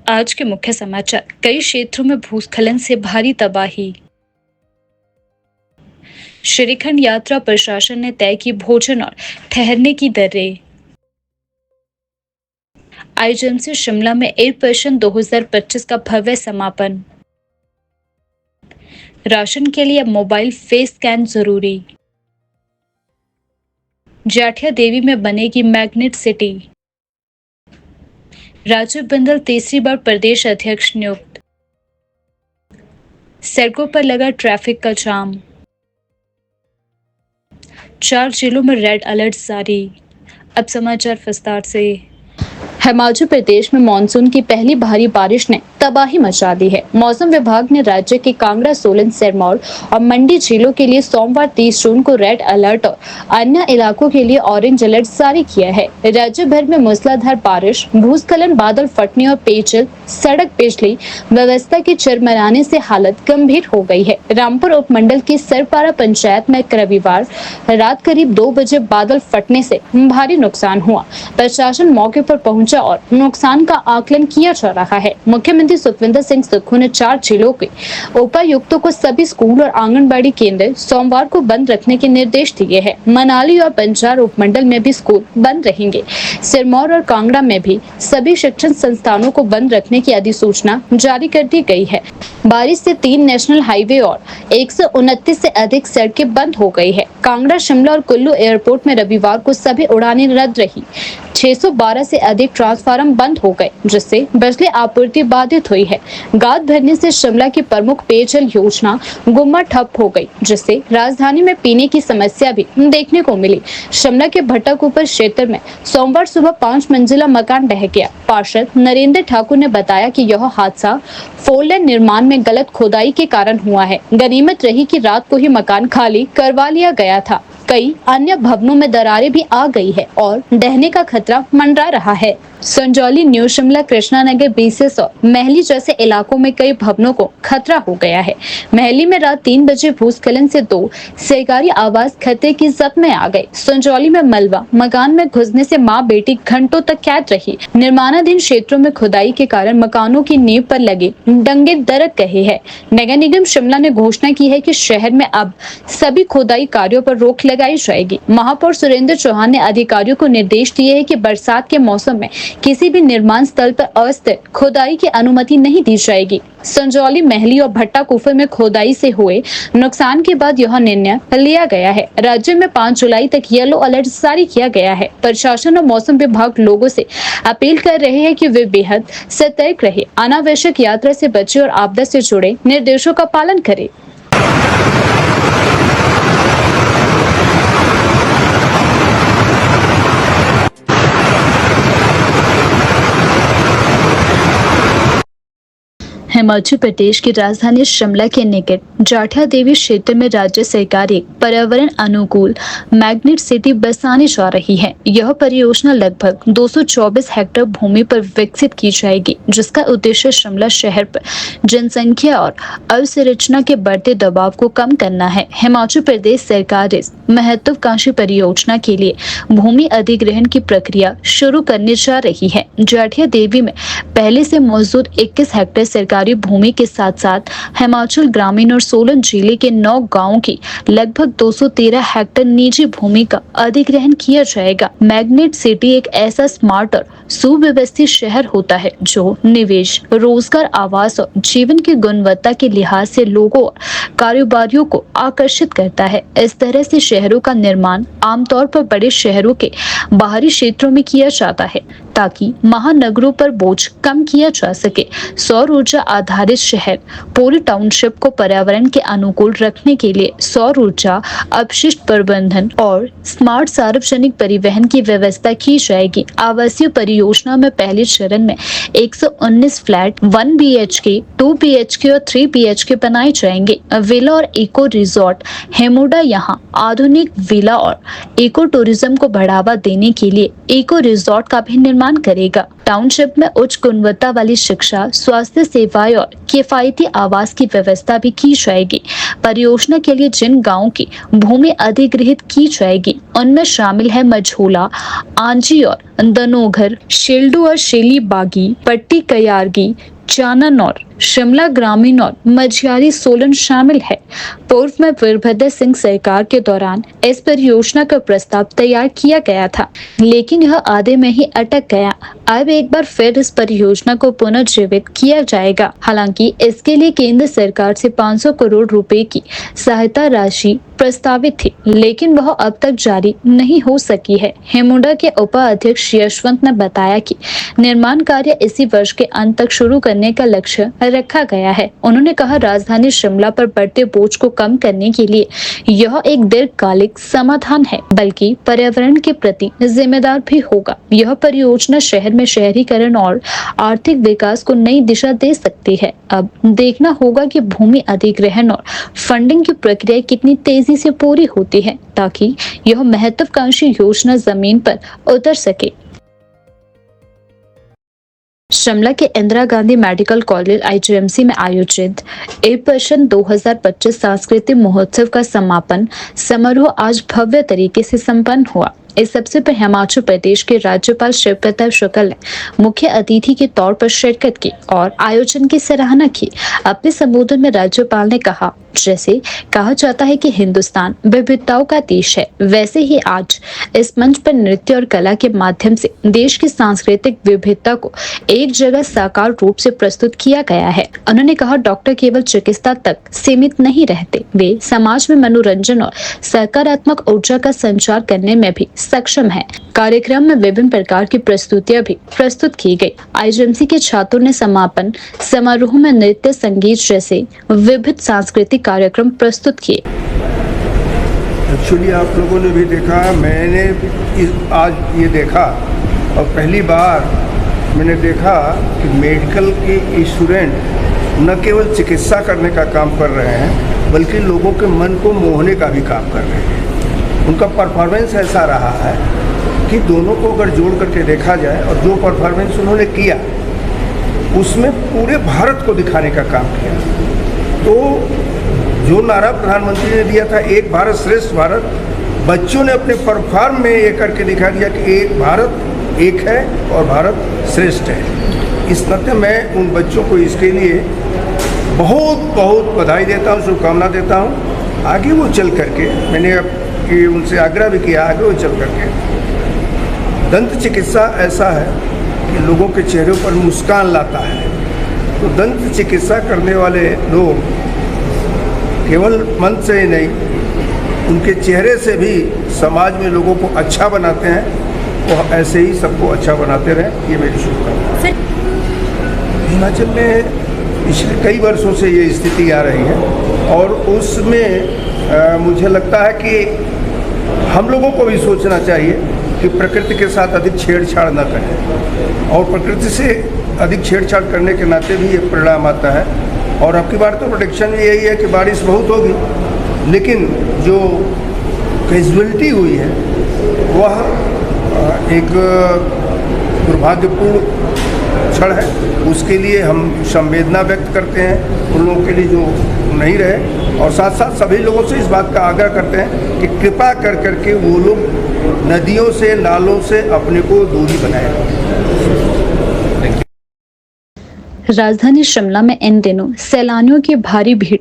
आज के मुख्य समाचार। कई क्षेत्रों में भूस्खलन से भारी तबाही। श्रीखंड यात्रा प्रशासन ने तय की भोजन और ठहरने की दरें। आईजीएमसी शिमला में एयरपर्सन 2025 का भव्य समापन। राशन के लिए अब मोबाइल फेस स्कैन जरूरी। जाठिया देवी में बनेगी मैग्नेट सिटी। राजीव बिंदल तीसरी बार प्रदेश अध्यक्ष नियुक्त। सड़कों पर लगा ट्रैफिक का जाम। 4 जिलों में रेड अलर्ट जारी। अब समाचार विस्तार से। हिमाचल प्रदेश में मानसून की पहली भारी बारिश ने तबाही मचा दी है। मौसम विभाग ने राज्य के कांगड़ा, सोलन, सिरमौर और मंडी जिलों के लिए सोमवार 30 जून को रेड अलर्ट और अन्य इलाकों के लिए ऑरेंज अलर्ट जारी किया है। राज्य भर में मूसलाधार बारिश, भूस्खलन, बादल फटने और पेयजल, सड़क, बिजली व्यवस्था के चरमराने से हालत गंभीर हो गई है। रामपुर उपमंडल की सरपारा पंचायत में रविवार रात करीब 2 बजे बादल फटने से भारी नुकसान हुआ। प्रशासन मौके पर पहुंचा और नुकसान का आकलन किया जा रहा है। मुख्यमंत्री सुखविंदर सिंह सुक्खू ने 4 जिलों के उपायुक्तों को सभी स्कूल और आंगनबाड़ी केंद्र सोमवार को बंद रखने के निर्देश दिए हैं। मनाली और बंजार उपमंडल में भी स्कूल बंद रहेंगे। सिरमौर और कांगड़ा में भी सभी शिक्षण संस्थानों को बंद रखने की अधिसूचना जारी कर दी गई है। बारिश से 3 नेशनल हाईवे और 129 से अधिक सड़कें बंद हो गई है। कांगड़ा, शिमला और कुल्लू एयरपोर्ट में रविवार को सभी उड़ानें रद्द रही। 612 से अधिक ट्रांसफार्मर बंद हो गए, जिससे बिजली आपूर्ति बाधित हुई है। गाद भरने से शिमला की प्रमुख पेयजल योजना गुम्मा ठप हो गई, जिससे राजधानी में पीने की समस्या भी देखने को मिली। शिमला के भट्टाकुपर क्षेत्र में सोमवार सुबह 5 मंजिला मकान ढह गया। पार्षद नरेंद्र ठाकुर ने बताया कि यह हादसा 4 लेन निर्माण में गलत खोदाई के कारण हुआ है। गनीमत रही कि रात को ही मकान खाली करवा लिया गया था। कई अन्य भवनों में दरारें भी आ गई है और ढहने का खतरा मंडरा रहा है। संजौली, न्यू शिमला, कृष्णानगर, बीसेस और महली जैसे इलाकों में कई भवनों को खतरा हो गया है। महली में रात 3 बजे भूस्खलन से 2 सरकारी आवास खतरे की जद में आ गए। संजौली में मलबा मकान में घुसने से मां बेटी घंटों तक कैद रही। निर्माणाधीन क्षेत्रों में खुदाई के कारण मकानों की नींव पर लगे डंगे दरक गए हैं। नगर निगम शिमला ने घोषणा की है कि शहर में अब सभी खुदाई कार्यों पर रोक लगाई जाएगी। महापौर सुरेंद्र चौहान ने अधिकारियों को निर्देश दिए हैं कि बरसात के मौसम में किसी भी निर्माण स्थल पर अस्थिर खुदाई की अनुमति नहीं दी जाएगी। संजौली, महली और भट्टाकुफर में खुदाई से हुए नुकसान के बाद यह निर्णय लिया गया है। राज्य में 5 जुलाई तक येलो अलर्ट जारी किया गया है। प्रशासन और मौसम विभाग लोगों से अपील कर रहे हैं कि वे बेहद सतर्क रहे, अनावश्यक यात्रा से बचे और आपदा से जुड़े निर्देशों का पालन करें। हिमाचल प्रदेश की राजधानी शिमला के निकट जाठिया देवी क्षेत्र में राज्य सरकार एक पर्यावरण अनुकूल मैग्नेट सिटी बसाने जा रही है। यह परियोजना लगभग 224 हेक्टेयर भूमि पर विकसित की जाएगी, जिसका उद्देश्य शिमला शहर पर जनसंख्या और अवसंरचना के बढ़ते दबाव को कम करना है। हिमाचल प्रदेश सरकार इस महत्वाकांक्षी परियोजना के लिए भूमि अधिग्रहण की प्रक्रिया शुरू करने जा रही है। जाठिया देवी में पहले से मौजूद 21 हेक्टेयर सरकारी भूमि के साथ साथ हिमाचल ग्रामीण और सोलन जिले के 9 गांवों की लगभग 213 हेक्टेयर निजी भूमि का अधिग्रहण किया जाएगा। मैग्नेट सिटी एक ऐसा स्मार्ट और सुव्यवस्थित शहर होता है जो निवेश, रोजगार, आवास और जीवन की गुणवत्ता के लिहाज से लोगों और कारोबारियों को आकर्षित करता है। इस तरह से शहरों का निर्माण आमतौर पर बड़े शहरों के बाहरी क्षेत्रों में किया जाता है ताकि महानगरों पर बोझ कम किया जा सके। सौर ऊर्जा आधारित शहर पूरी टाउनशिप को पर्यावरण के अनुकूल रखने के लिए सौर ऊर्जा अपशिष्ट प्रबंधन और स्मार्ट सार्वजनिक परिवहन की व्यवस्था की जाएगी। आवासीय परियोजना में पहले चरण में 119 फ्लैट 1 BHK, 2 BHK और 3 BHK बनाए जाएंगे। विला और इको रिजॉर्ट हेमोडा यहाँ आधुनिक विला और इको टूरिज्म को बढ़ावा देने के लिए इको रिजॉर्ट का भी निर्माण करेगा। टाउनशिप में उच्च गुणवत्ता वाली शिक्षा, स्वास्थ्य सेवाएं और किफायती आवास की व्यवस्था भी की जाएगी। परियोजना के लिए जिन गाँव की भूमि अधिग्रहित की जाएगी उनमें शामिल है मझोला, आंजी और दनोघर, शेल्डू और शेली बागी, पट्टी कयारगी, चानन और शिमला ग्रामीण और मझियारी सोलन शामिल है। पूर्व में वीरभद्र सिंह सरकार के दौरान इस परियोजना का प्रस्ताव तैयार किया गया था, लेकिन यह आधे में ही अटक गया। अब एक बार फिर इस परियोजना को पुनर्जीवित किया जाएगा। हालांकि इसके लिए केंद्र सरकार से 500 करोड़ रुपए की सहायता राशि प्रस्तावित थी, लेकिन वह अब तक जारी नहीं हो सकी है। हेमुडा के उपाध्यक्ष यशवंत ने बताया कि निर्माण कार्य इसी वर्ष के अंत तक शुरू करने का लक्ष्य रखा गया है। उन्होंने कहा, राजधानी शिमला पर बढ़ते बोझ को कम करने के लिए यह एक दीर्घकालिक समाधान है, बल्कि पर्यावरण के प्रति जिम्मेदार भी होगा। यह परियोजना शहर में शहरीकरण और आर्थिक विकास को नई दिशा दे सकती है। अब देखना होगा कि भूमि अधिग्रहण और फंडिंग की प्रक्रिया कितनी तेजी से पूरी होती है, ताकि यह महत्वाकांक्षी योजना जमीन पर उतर सके। शिमला के Indira Gandhi medical college IGMC में आयोजित एपर्सन 2025 सांस्कृतिक महोत्सव का समापन समारोह आज भव्य तरीके से संपन्न हुआ। इस अवसर पर हिमाचल प्रदेश के राज्यपाल शिव प्रताप शुक्ल ने मुख्य अतिथि के तौर पर शिरकत की और आयोजन की सराहना की। अपने संबोधन में राज्यपाल ने कहा, जैसे कहा जाता है कि हिंदुस्तान विविधताओं का देश है, वैसे ही आज इस मंच पर नृत्य और कला के माध्यम से देश की सांस्कृतिक विविधता को एक जगह साकार रूप से प्रस्तुत किया गया है। उन्होंने कहा, डॉक्टर केवल चिकित्सा तक सीमित नहीं रहते, वे समाज में मनोरंजन और सकारात्मक ऊर्जा का संचार करने में भी सक्षम है। कार्यक्रम में विभिन्न प्रकार की प्रस्तुतियां भी प्रस्तुत की गई। IGMC के छात्रों ने समापन समारोह में नृत्य, संगीत जैसे विविध सांस्कृतिक कार्यक्रम प्रस्तुत किए। एक्चुअली आप लोगों ने भी देखा, मैंने आज ये देखा और पहली बार मैंने देखा कि मेडिकल के स्टूडेंट न केवल चिकित्सा करने का काम कर रहे हैं, बल्कि लोगों के मन को मोहने का भी काम कर रहे हैं। उनका परफॉर्मेंस ऐसा रहा है कि दोनों को अगर जोड़ करके देखा जाए और जो परफॉर्मेंस उन्होंने किया उसमें पूरे भारत को दिखाने का काम किया। तो जो नारा प्रधानमंत्री ने दिया था, एक भारत श्रेष्ठ भारत, बच्चों ने अपने परफॉर्म में ये करके दिखा दिया कि एक भारत एक है और भारत श्रेष्ठ है। इस नाते मैं उन बच्चों को इसके लिए बहुत बहुत बधाई देता हूँ, शुभकामना देता हूँ। आगे वो चल करके, मैंने कि उनसे आग्रह भी किया, आगे वो चल करके दंत चिकित्सा ऐसा है कि लोगों के चेहरों पर मुस्कान लाता है। तो दंत चिकित्सा करने वाले लोग केवल मन से ही नहीं, उनके चेहरे से भी समाज में लोगों को अच्छा बनाते हैं। वो ऐसे ही सबको अच्छा बनाते रहें, ये मेरी शुभकामना। हिमाचल में पिछले कई वर्षों से ये स्थिति आ रही है और उसमें मुझे लगता है कि हम लोगों को भी सोचना चाहिए कि प्रकृति के साथ अधिक छेड़छाड़ न करें, और प्रकृति से अधिक छेड़छाड़ करने के नाते भी ये परिणाम आता है। और अब की बार तो प्रोडिक्शन भी यही है कि बारिश बहुत होगी, लेकिन जो कैजुअलिटी हुई है वह एक दुर्भाग्यपूर्ण क्षण है। उसके लिए हम संवेदना व्यक्त करते हैं उन लोगों के लिए जो नहीं रहे, और साथ साथ सभी लोगों से इस बात का आग्रह करते हैं कि कृपा कर करके वो लोग नदियों से, नालों से अपने को दूरी बनाए। राजधानी शिमला में इन दिनों सैलानियों की भारी भीड़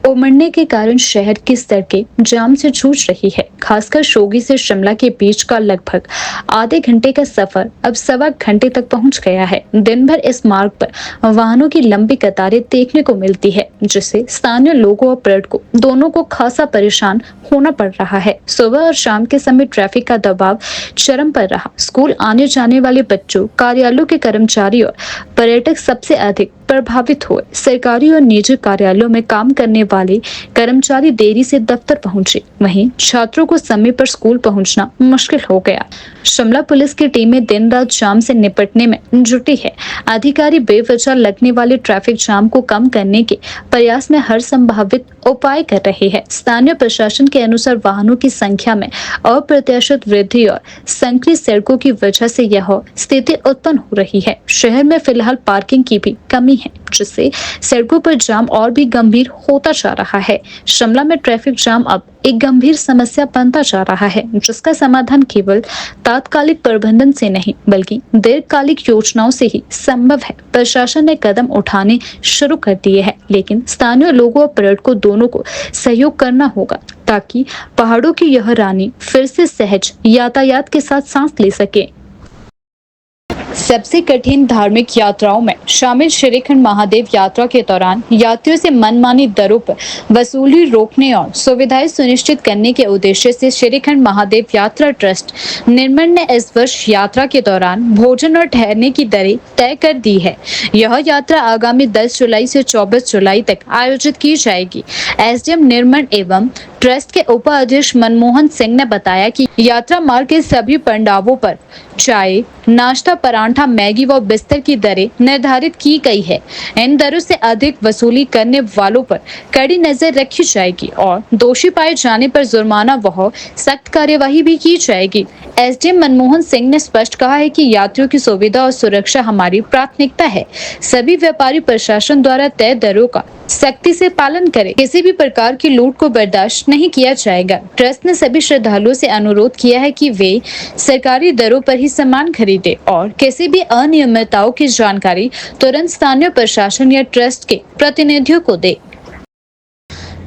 उमड़ने के कारण शहर की सड़कें जाम से जूझ रही है। खासकर शोगी से शिमला के बीच का लगभग आधे घंटे का सफर अब सवा घंटे तक पहुंच गया है। दिन भर इस मार्ग पर वाहनों की लंबी कतारें देखने को मिलती है, जिससे स्थानीय लोगों और पर्यटकों दोनों को खासा परेशान होना पड़ रहा है। सुबह और शाम के समय ट्रैफिक का दबाव चरम पर रहा। स्कूल आने जाने वाले बच्चों, कार्यालयों के कर्मचारी और पर्यटक सबसे अधिक प्रभावित हुए। सरकारी और निजी कार्यालयों में काम करने वाले कर्मचारी देरी से दफ्तर पहुंचे, वहीं छात्रों को समय पर स्कूल पहुंचना मुश्किल हो गया। शिमला पुलिस की टीमें दिन रात जाम से निपटने में जुटी है। अधिकारी बेवजह लगने वाले ट्रैफिक जाम को कम करने के प्रयास में हर संभावित उपाय कर रहे हैं। स्थानीय प्रशासन के अनुसार वाहनों की संख्या में अप्रत्याशित वृद्धि और संकरी सड़कों की वजह से यह स्थिति उत्पन्न हो रही है। शहर में फिलहाल पार्किंग की भी कमी है, जिससे सड़कों पर जाम और भी गंभीर होता जा रहा है। शिमला में ट्रैफिक जाम अब एक गंभीर समस्या बनता जा रहा है, जिसका समाधान केवल तात्कालिक प्रबंधन से नहीं बल्कि दीर्घकालिक योजनाओं से ही संभव है। प्रशासन ने कदम उठाने शुरू कर दिए हैं, लेकिन स्थानीय लोगों और पर्यटकों दोनों को सहयोग करना होगा ताकि पहाड़ों की यह रानी फिर से सहज यातायात के साथ सांस ले सके। सबसे कठिन धार्मिक यात्राओं में शामिल श्रीखंड महादेव यात्रा के दौरान यात्रियों से मनमानी दरों पर वसूली रोकने और सुविधाएं सुनिश्चित करने के उद्देश्य से श्रीखंड महादेव यात्रा ट्रस्ट निर्मल ने इस वर्ष यात्रा के दौरान भोजन और ठहरने की दरें तय कर दी है। यह यात्रा आगामी 10 जुलाई से 24 जुलाई तक आयोजित की जाएगी। एसडीएम निर्मल एवं ट्रस्ट के उपाध्यक्ष मनमोहन सिंह ने बताया कि यात्रा मार्ग के सभी पंडालों पर चाय, नाश्ता, परांठा, मैगी व बिस्तर की दरें निर्धारित की गई है। इन दरों से अधिक वसूली करने वालों पर कड़ी नजर रखी जाएगी और दोषी पाए जाने पर जुर्माना व सख्त कार्यवाही भी की जाएगी। एसडीएम मनमोहन सिंह ने स्पष्ट कहा है कि यात्रियों की सुविधा और सुरक्षा हमारी प्राथमिकता है। सभी व्यापारी प्रशासन द्वारा तय दरों का सख्ती से पालन करें। किसी भी प्रकार की लूट को बर्दाश्त नहीं किया जाएगा। ट्रस्ट ने सभी श्रद्धालुओं से अनुरोध किया है कि वे सरकारी दरों पर ही सामान खरीदें और किसी भी अनियमितताओं की जानकारी तुरंत स्थानीय प्रशासन या ट्रस्ट के प्रतिनिधियों को दें।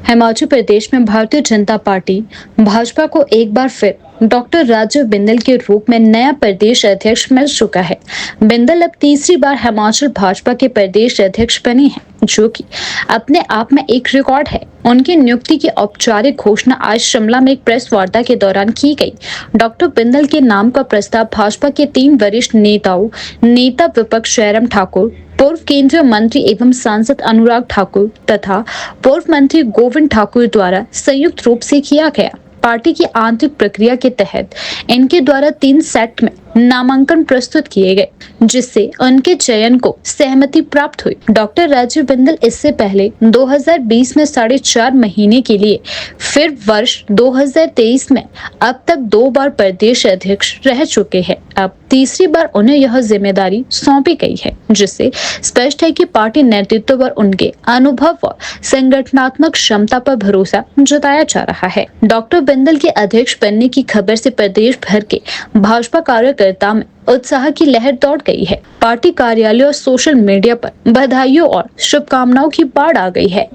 हिमाचल प्रदेश में भारतीय जनता पार्टी भाजपा को एक बार फिर डॉक्टर राजीव बिंदल के रूप में नया प्रदेश अध्यक्ष मिल चुका है। बिंदल अब तीसरी बार हिमाचल भाजपा के प्रदेश अध्यक्ष बने हैं, जो कि अपने आप में एक रिकॉर्ड है। उनकी नियुक्ति की औपचारिक घोषणा आज शिमला में एक प्रेस वार्ता के दौरान की गई। डॉक्टर बिंदल के नाम का प्रस्ताव भाजपा के 3 वरिष्ठ नेताओं नेता विपक्ष जयराम ठाकुर, पूर्व केंद्रीय मंत्री एवं सांसद अनुराग ठाकुर तथा पूर्व मंत्री गोविंद ठाकुर द्वारा संयुक्त रूप से किया गया। पार्टी की आंतरिक प्रक्रिया के तहत इनके द्वारा 3 सेट में नामांकन प्रस्तुत किए गए, जिससे उनके चयन को सहमति प्राप्त हुई। डॉक्टर राजीव बिंदल इससे पहले 2020 में 4.5 महीने के लिए, फिर वर्ष 2023 में अब तक 2 बार प्रदेश अध्यक्ष रह चुके हैं। अब तीसरी बार उन्हें यह जिम्मेदारी सौंपी गई है, जिससे स्पष्ट है कि पार्टी नेतृत्व पर उनके अनुभव व संगठनात्मक क्षमता पर भरोसा जताया जा रहा है। डॉक्टर बिंदल के अध्यक्ष बनने की खबर से प्रदेश भर के भाजपा कार्यकर्ता में उत्साह की लहर दौड़ गई है। पार्टी कार्यालय और सोशल मीडिया पर बधाइयों और शुभकामनाओं की बाढ़ आ गई है।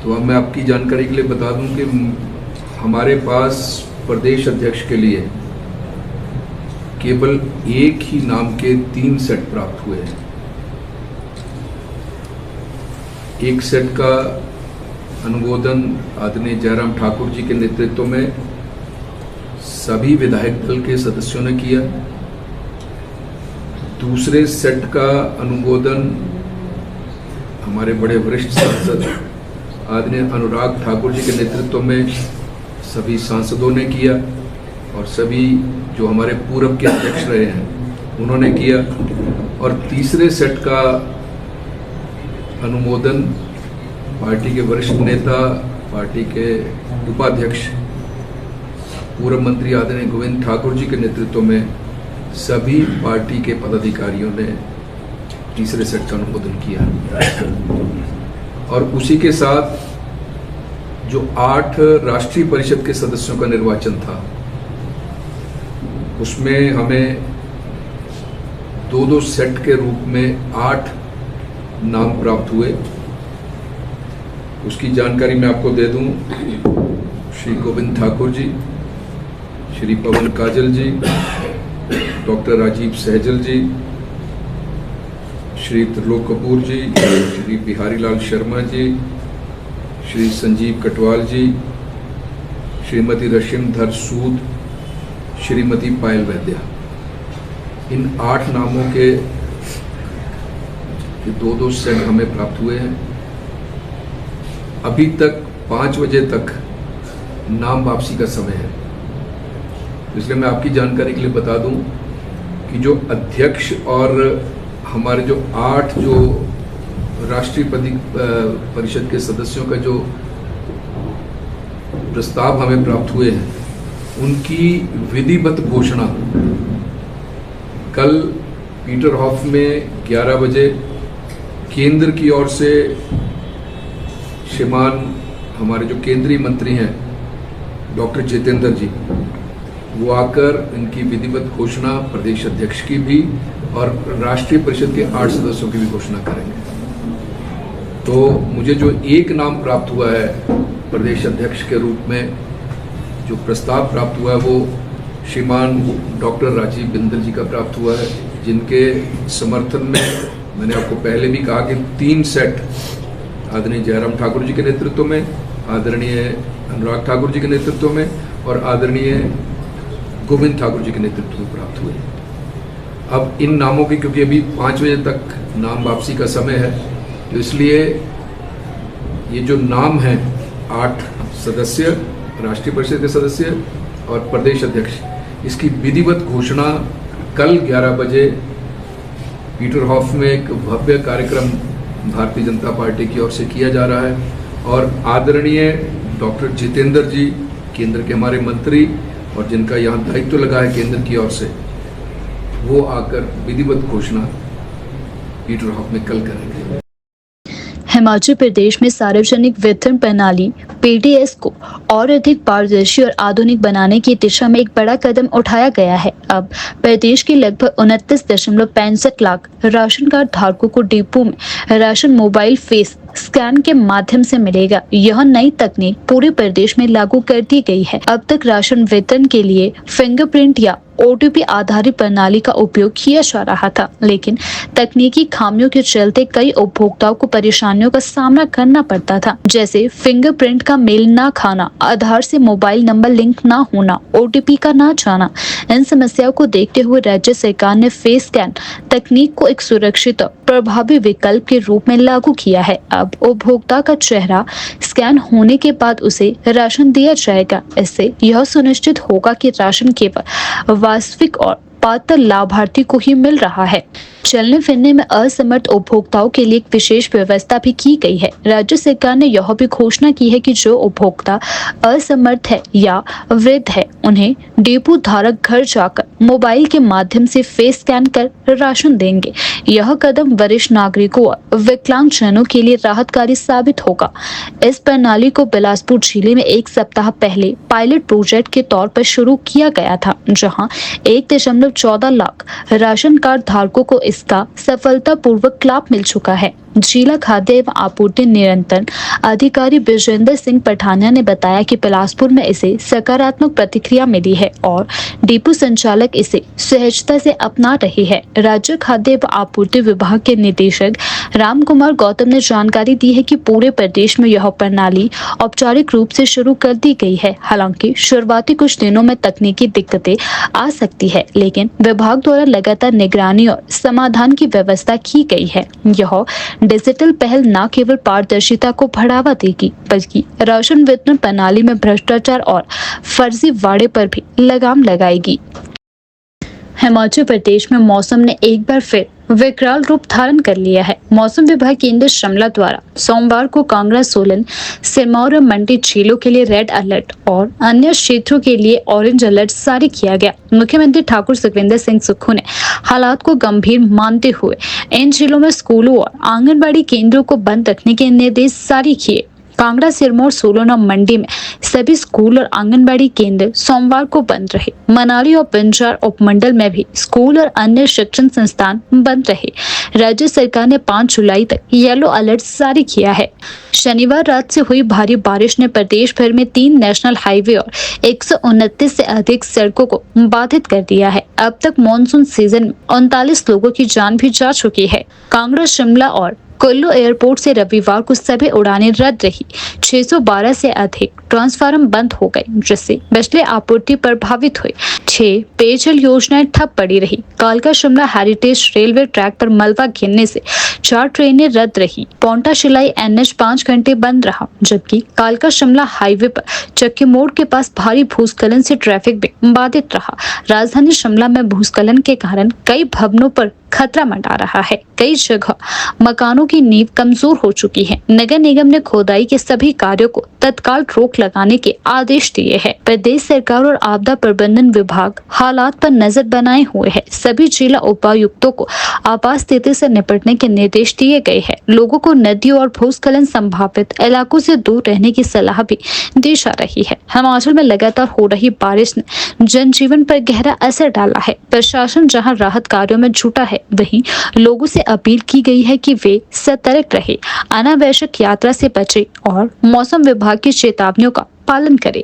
तो अब मैं आपकी जानकारी के लिए बता दूं कि हमारे पास प्रदेश अध्यक्ष के लिए केवल एक ही नाम के 3 सेट प्राप्त हुए हैं। एक सेट का अनुमोदन आदरणीय जयराम ठाकुर जी के नेतृत्व में सभी विधायक दल के सदस्यों ने किया। दूसरे सेट का अनुमोदन हमारे बड़े वरिष्ठ सांसद आदरणीय अनुराग ठाकुर जी के नेतृत्व में सभी सांसदों ने किया और सभी जो हमारे पूर्व के अध्यक्ष रहे हैं उन्होंने किया। और तीसरे सेट का अनुमोदन पार्टी के वरिष्ठ नेता, पार्टी के उपाध्यक्ष, पूर्व मंत्री आदरणीय गोविंद ठाकुर जी के नेतृत्व में सभी पार्टी के पदाधिकारियों ने तीसरे सेट का अनुमोदन किया। और उसी के साथ जो 8 राष्ट्रीय परिषद के सदस्यों का निर्वाचन था, उसमें हमें 2-2 सेट के रूप में 8 नाम प्राप्त हुए। उसकी जानकारी मैं आपको दे दूं। श्री गोविंद ठाकुर जी, श्री पवन काजल जी, डॉक्टर राजीव सहजल जी, श्री त्रिलोक कपूर जी, श्री बिहारी लाल शर्मा जी, श्री संजीव कटवाल जी, श्रीमती रशिमधर सूद, श्रीमती पायल वैद्या। इन 8 नामों के 2-2 सेट हमें प्राप्त हुए हैं। अभी तक 5 बजे तक नाम वापसी का समय है। इसलिए मैं आपकी जानकारी के लिए बता दूं कि जो अध्यक्ष और हमारे जो 8 जो राष्ट्रीय परिषद के सदस्यों का जो प्रस्ताव हमें प्राप्त हुए हैं, उनकी विधिवत घोषणा कल पीटर हॉफ में 11 बजे केंद्र की ओर से श्रीमान हमारे जो केंद्रीय मंत्री हैं डॉक्टर जितेंद्र जी, वो आकर इनकी विधिवत घोषणा प्रदेश अध्यक्ष की भी और राष्ट्रीय परिषद के 8 सदस्यों की भी घोषणा करेंगे। तो मुझे जो एक नाम प्राप्त हुआ है प्रदेश अध्यक्ष के रूप में, जो प्रस्ताव प्राप्त हुआ है वो श्रीमान डॉक्टर राजीव बिंदल जी का प्राप्त हुआ है, जिनके समर्थन में मैंने आपको पहले भी कहा कि 3 सेट आदरणीय जयराम ठाकुर जी के नेतृत्व में, आदरणीय अनुराग ठाकुर जी के नेतृत्व में और आदरणीय गोविंद ठाकुर जी के नेतृत्व में प्राप्त हुए। अब इन नामों की, क्योंकि अभी 5 बजे तक नाम वापसी का समय है, तो इसलिए ये जो नाम हैं 8 सदस्य, राष्ट्रीय परिषद के सदस्य और प्रदेश अध्यक्ष, इसकी विधिवत घोषणा कल 11 बजे पीटर हॉफ में एक भव्य कार्यक्रम भारतीय जनता पार्टी की ओर से किया जा रहा है और आदरणीय डॉक्टर जितेंद्र जी, केंद्र के हमारे मंत्री और जिनका यहाँ दायित्व लगा है केंद्र की ओर से, वो आकर विधिवत घोषणा पीटर हॉफ में कल करेंगे। हिमाचल प्रदेश में सार्वजनिक वितरण प्रणाली पीडीएस को और अधिक पारदर्शी और आधुनिक बनाने की दिशा में एक बड़ा कदम उठाया गया है। अब प्रदेश के लगभग 29.65 लाख राशन कार्ड धारकों को डिपो में राशन मोबाइल फेस स्कैन के माध्यम से मिलेगा। यह नई तकनीक पूरे प्रदेश में लागू कर दी गई है। अब तक राशन वितरण के लिए फिंगरप्रिंट या ओटीपी आधारित प्रणाली का उपयोग किया जा रहा था, लेकिन तकनीकी खामियों के चलते कई उपभोक्ताओं को परेशानियों का सामना करना पड़ता था, जैसे फिंगरप्रिंट का मेल ना खाना, आधार से मोबाइल नंबर लिंक ना होना, ओटीपी का ना जाना। इन समस्याओं को देखते हुए राज्य सरकार ने फेस स्कैन तकनीक को एक सुरक्षित और प्रभावी विकल्प के रूप में लागू किया है। अब उपभोक्ता का चेहरा स्कैन होने के बाद उसे राशन दिया जाएगा। इससे यह सुनिश्चित होगा कि राशन केवल वास्तविक और पात्र लाभार्थी को ही मिल रहा है। चलने फिरने में असमर्थ उपभोक्ताओं के लिए एक विशेष व्यवस्था भी की गई है। राज्य सरकार ने यह भी घोषणा की है कि जो उपभोक्ता असमर्थ है या वृद्ध है, उन्हें डिपो धारक घर जाकर मोबाइल के माध्यम से फेस स्कैन कर राशन देंगे। यह कदम वरिष्ठ नागरिकों और विकलांगजनों के लिए राहतकारी साबित होगा। इस प्रणाली को बिलासपुर जिले में 1 सप्ताह पहले पायलट प्रोजेक्ट के तौर पर शुरू किया गया था, जहां 1.14 लाख राशन कार्ड धारकों को इसका सफलतापूर्वक लाभ मिल चुका है। जिला खाद्य एवं आपूर्ति नियंत्रण अधिकारी विजेंद्र सिंह पठानिया ने बताया कि बिलासपुर में इसे सकारात्मक प्रतिक्रिया मिली है और डिपो संचालक इसे सहजता से अपना रहे हैं। राज्य खाद्य एवं आपूर्ति विभाग के निदेशक राम कुमार गौतम ने जानकारी दी है कि पूरे प्रदेश में यह प्रणाली औपचारिक रूप से शुरू कर दी गई है। हालांकि शुरुआती कुछ दिनों में तकनीकी दिक्कतें आ सकती है, लेकिन विभाग द्वारा लगातार निगरानी और समाधान की व्यवस्था की गई है। यह डिजिटल पहल न केवल पारदर्शिता को बढ़ावा देगी, बल्कि राशन वितरण प्रणाली में भ्रष्टाचार और फर्जीवाड़े पर भी लगाम लगाएगी। हिमाचल प्रदेश में मौसम ने एक बार फिर विकराल रूप धारण कर लिया है। मौसम विभाग केंद्र शिमला द्वारा सोमवार को कांगड़ा, सोलन, सिरमौर और मंडी जिलों के लिए रेड अलर्ट और अन्य क्षेत्रों के लिए ऑरेंज अलर्ट जारी किया गया। मुख्यमंत्री ठाकुर सुखविंदर सिंह सुक्खू ने हालात को गंभीर मानते हुए इन जिलों में स्कूलों और आंगनबाड़ी केंद्रों को बंद रखने के निर्देश जारी किए। कांगड़ा, सिरमौर, सोलन और मंडी में सभी स्कूल और आंगनबाड़ी केंद्र सोमवार को बंद रहे। मनाली और बंजार उपमंडल में भी स्कूल और अन्य शिक्षण संस्थान बंद रहे। राज्य सरकार ने 5 जुलाई तक येलो अलर्ट जारी किया है। शनिवार रात से हुई भारी बारिश ने प्रदेश भर में 3 नेशनल हाईवे और 129 से अधिक सड़कों को बाधित कर दिया है। अब तक मानसून सीजन में 39 लोगों की जान भी जा चुकी है। कांगड़ा, शिमला और कुल्लू एयरपोर्ट से रविवार को सभी उड़ानें रद्द रही। 612 से अधिक ट्रांसफार्मर बंद हो गए, जिससे बिजली आपूर्ति प्रभावित हुई। 6 पेयजल योजनाएं ठप पड़ी रही। कालका शिमला हेरिटेज रेलवे ट्रैक पर मलबा गिरने से 4 ट्रेनें रद्द रही। पौंटा शिलाई NH 5 घंटे बंद रहा, जबकि कालका शिमला हाईवे पर चक्की मोड़ के पास भारी भूस्खलन से ट्रैफिक भी बाधित रहा। राजधानी शिमला में भूस्खलन के कारण कई भवनों पर खतरा मंडरा रहा है। कई जगह मकानों की नींव कमजोर हो चुकी है। नगर निगम ने खोदाई के सभी कार्यों को तत्काल रोक लगाने के आदेश दिए हैं। प्रदेश सरकार और आपदा प्रबंधन विभाग हालात पर नजर बनाए हुए है। सभी जिला उपायुक्तों को आपात स्थिति से निपटने के निर्देश दिए गए हैं। लोगों को नदियों और भूस्खलन संभावित इलाकों से दूर रहने की सलाह भी दी जा रही है। हिमाचल में लगातार हो रही बारिश ने जनजीवन पर गहरा असर डाला है। प्रशासन जहां राहत कार्यों में जुटा है, वहीं लोगों से अपील की गई है कि वे सतर्क रहे, अनावश्यक यात्रा से बचे और मौसम विभाग की चेतावनियों का पालन करें।